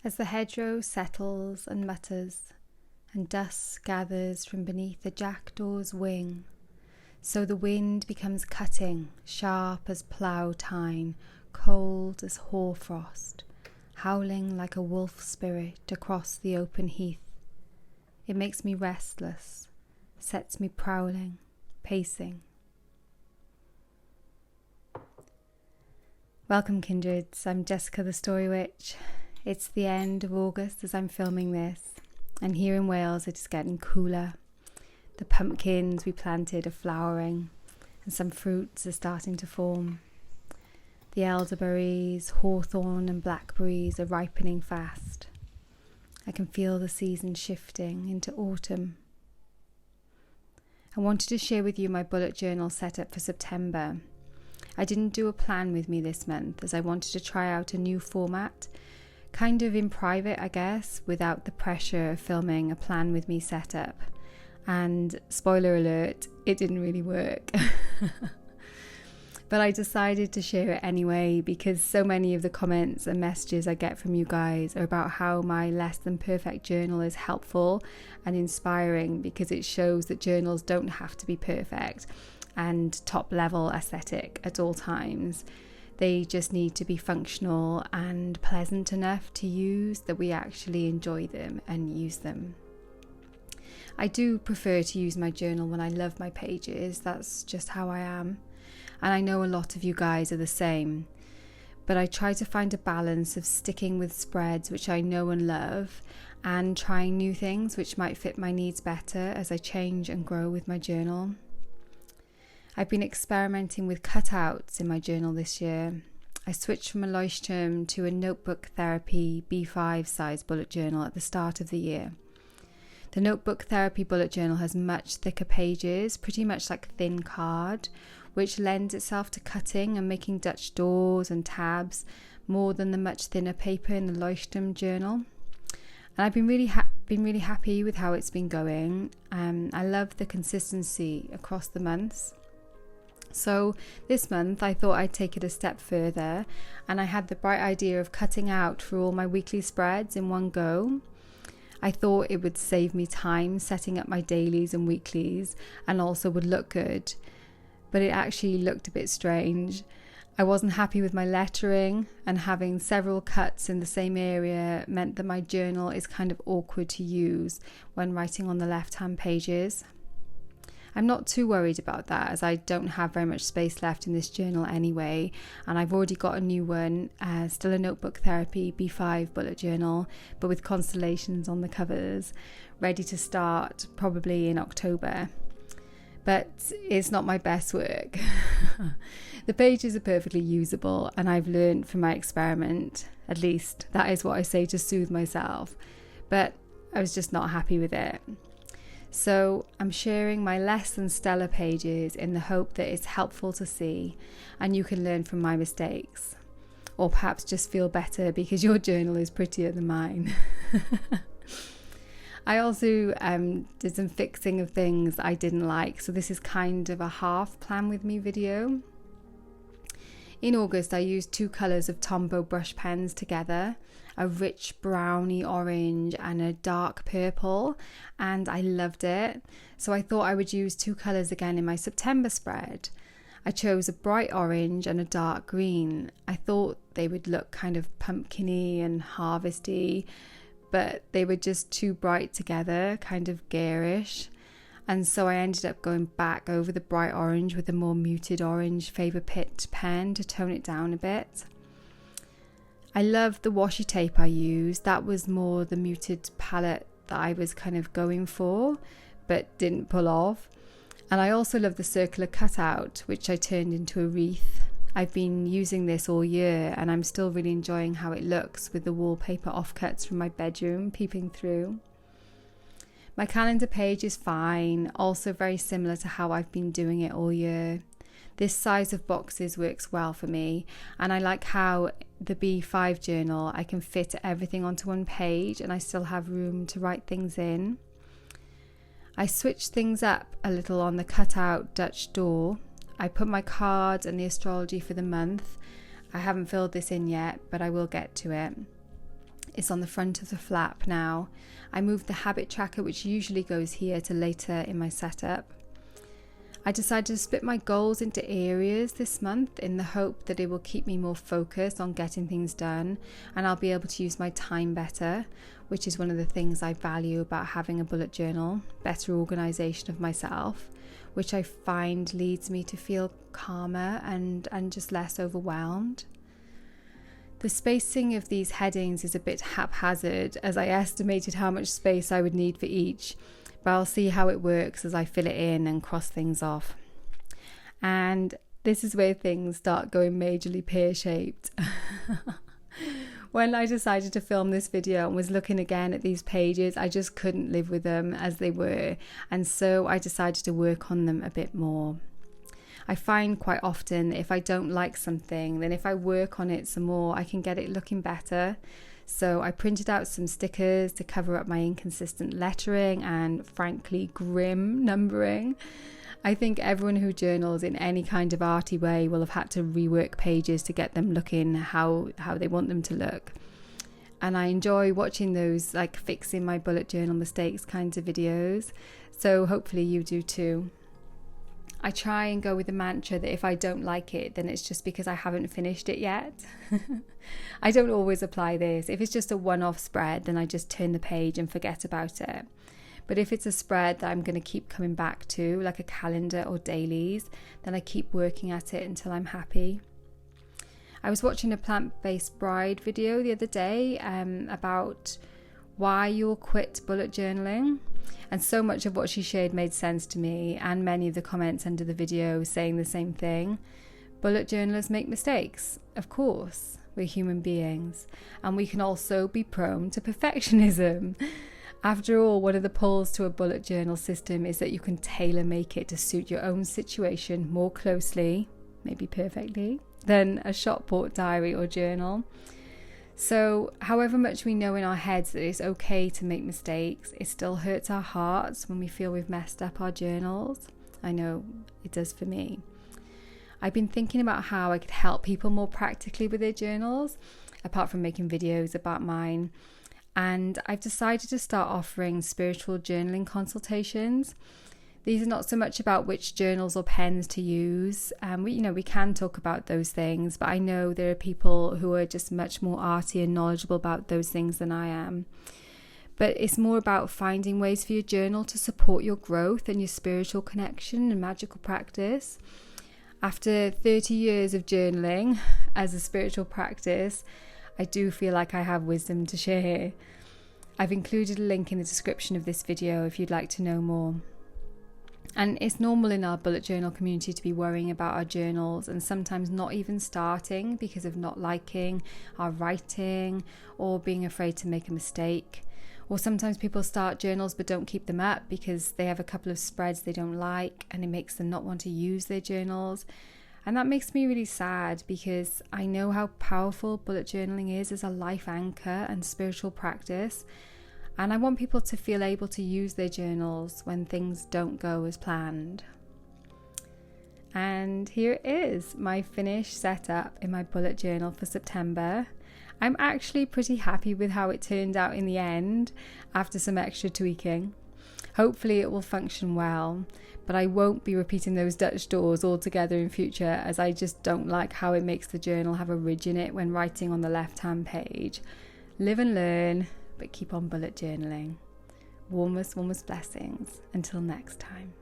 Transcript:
As the hedgerow settles and mutters, and dusk gathers from beneath the jackdaw's wing, so the wind becomes cutting, sharp as plough tine, cold as hoar frost, howling like a wolf spirit across the open heath. It makes me restless, sets me prowling, pacing. Welcome, kindreds. I'm Jessica the Story Witch. It's the end of August as I'm filming this, and here in Wales it is getting cooler. The pumpkins we planted are flowering, and some fruits are starting to form. The elderberries, hawthorn and blackberries are ripening fast. I can feel the season shifting into autumn. I wanted to share with you my bullet journal setup for September. I didn't do a plan with me this month as I wanted to try out a new format, kind of in private, I guess, without the pressure of filming a plan with me setup. And spoiler alert, it didn't really work. But I decided to share it anyway because so many of the comments and messages I get from you guys are about how my less than perfect journal is helpful and inspiring because it shows that journals don't have to be perfect and top level aesthetic at all times. They just need to be functional and pleasant enough to use that we actually enjoy them and use them. I do prefer to use my journal when I love my pages. That's just how I am. And I know a lot of you guys are the same. But I try to find a balance of sticking with spreads which I know and love and trying new things which might fit my needs better as I change and grow with my journal. I've been experimenting with cutouts in my journal this year. I switched from a Leuchtturm to a Notebook Therapy B5 size bullet journal at the start of the year. The Notebook Therapy bullet journal has much thicker pages, pretty much like thin card, which lends itself to cutting and making Dutch doors and tabs more than the much thinner paper in the Leuchtturm journal. And I've been really happy with how it's been going. I love the consistency across the months. So this month I thought I'd take it a step further, and I had the bright idea of cutting out for all my weekly spreads in one go. I thought it would save me time setting up my dailies and weeklies and also would look good, but it actually looked a bit strange. I wasn't happy with my lettering, and having several cuts in the same area meant that my journal is kind of awkward to use when writing on the left-hand pages. I'm not too worried about that as I don't have very much space left in this journal anyway, and I've already got a new one, still a Notebook Therapy B5 bullet journal, but with constellations on the covers, ready to start probably in October. But it's not my best work. The pages are perfectly usable, and I've learned from my experiment, at least that is what I say to soothe myself, but I was just not happy with it. So I'm sharing my less than stellar pages in the hope that it's helpful to see and you can learn from my mistakes, or perhaps just feel better because your journal is prettier than mine. I also did some fixing of things I didn't like, so this is kind of a half plan with me video. In August I used two colours of Tombow brush pens together, a rich browny orange and a dark purple, and I loved it. So I thought I would use two colours again in my September spread. I chose a bright orange and a dark green. I thought they would look kind of pumpkin-y and harvesty, but they were just too bright together, kind of garish. And so I ended up going back over the bright orange with a more muted orange Faber Pitt pen to tone it down a bit. I loved the washi tape I used. That was more the muted palette that I was kind of going for, but didn't pull off. And I also love the circular cutout, which I turned into a wreath. I've been using this all year and I'm still really enjoying how it looks with the wallpaper offcuts from my bedroom peeping through. My calendar page is fine, also very similar to how I've been doing it all year. This size of boxes works well for me, and I like how the B5 journal I can fit everything onto one page and I still have room to write things in. I switched things up a little on the cutout Dutch door. I put my cards and the astrology for the month. I haven't filled this in yet, but I will get to it. It's on the front of the flap now. I moved the habit tracker, which usually goes here, to later in my setup. I decided to split my goals into areas this month in the hope that it will keep me more focused on getting things done, and I'll be able to use my time better, which is one of the things I value about having a bullet journal, better organisation of myself, which I find leads me to feel calmer and just less overwhelmed. The spacing of these headings is a bit haphazard, as I estimated how much space I would need for each, but I'll see how it works as I fill it in and cross things off. And this is where things start going majorly pear-shaped. When I decided to film this video and was looking again at these pages, I just couldn't live with them as they were, and so I decided to work on them a bit more. I find quite often that if I don't like something, then if I work on it some more, I can get it looking better. So I printed out some stickers to cover up my inconsistent lettering and, frankly, grim numbering. I think everyone who journals in any kind of arty way will have had to rework pages to get them looking how they want them to look. And I enjoy watching those, like, fixing my bullet journal mistakes kinds of videos. So hopefully you do too. I try and go with the mantra that if I don't like it, then it's just because I haven't finished it yet. I don't always apply this. If it's just a one-off spread, then I just turn the page and forget about it. But if it's a spread that I'm going to keep coming back to, like a calendar or dailies, then I keep working at it until I'm happy. I was watching a plant-based bride video the other day about why you'll quit bullet journaling. And so much of what she shared made sense to me, and many of the comments under the video saying the same thing. Bullet journalers make mistakes, of course. We're human beings, and we can also be prone to perfectionism. After all, one of the pulls to a bullet journal system is that you can tailor make it to suit your own situation more closely, maybe perfectly, than a shop bought diary or journal. So, however much we know in our heads that it's okay to make mistakes, it still hurts our hearts when we feel we've messed up our journals. I know it does for me. I've been thinking about how I could help people more practically with their journals, apart from making videos about mine. And I've decided to start offering spiritual journaling consultations. These are not so much about which journals or pens to use. We can talk about those things, but I know there are people who are just much more arty and knowledgeable about those things than I am. But it's more about finding ways for your journal to support your growth and your spiritual connection and magical practice. After 30 years of journaling as a spiritual practice, I do feel like I have wisdom to share. I've included a link in the description of this video if you'd like to know more. And it's normal in our bullet journal community to be worrying about our journals and sometimes not even starting because of not liking our writing or being afraid to make a mistake. Or sometimes people start journals but don't keep them up because they have a couple of spreads they don't like and it makes them not want to use their journals. And that makes me really sad because I know how powerful bullet journaling is as a life anchor and spiritual practice. And I want people to feel able to use their journals when things don't go as planned. And here it is, my finished setup in my bullet journal for September. I'm actually pretty happy with how it turned out in the end after some extra tweaking. Hopefully it will function well, but I won't be repeating those Dutch doors altogether in future, as I just don't like how it makes the journal have a ridge in it when writing on the left-hand page. Live and learn, but keep on bullet journaling. Warmest blessings. Until next time.